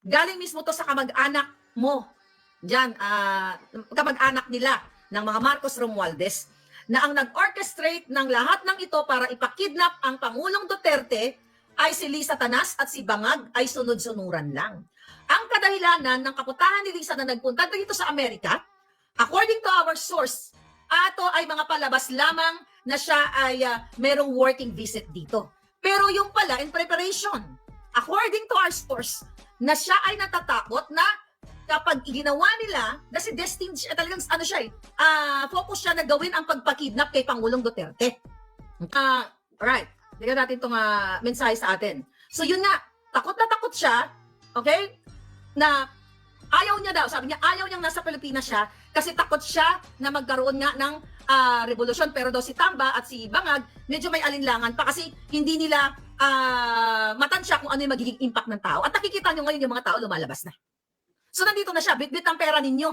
galing mismo to sa kamag-anak mo. Diyan, kamag-anak nila ng mga Marcos Romualdez na ang nag-orchestrate ng lahat ng ito para ipakidnap ang Pangulong Duterte ay si Lisa Tanas at si Bangag ay sunod-sunuran lang. Ang kadahilanan ng kaputahan ni Lisa na nagpunta dito sa Amerika, according to our source, ato ay mga palabas lamang na siya ay merong working visit dito. Pero yung pala in preparation, according to our source, na siya ay natatakot na kapag ginawa nila, na si Destin, talagang ano siya focus siya na gawin ang pagpakidnap kay Pangulong Duterte. Alright, bigyan natin itong mensahe sa atin. So yun nga, takot na takot siya, okay, na ayaw niya daw, sabi niya, ayaw niyang nasa Pilipinas siya kasi takot siya na magkaroon nga ng revolusyon. Pero daw si Tamba at si Bangag, medyo may alinlangan pa kasi hindi nila matansya kung ano yung magiging impact ng tao. At nakikita nyo ngayon yung mga tao lumalabas na. So nandito na siya, bit-bit ang pera ninyo.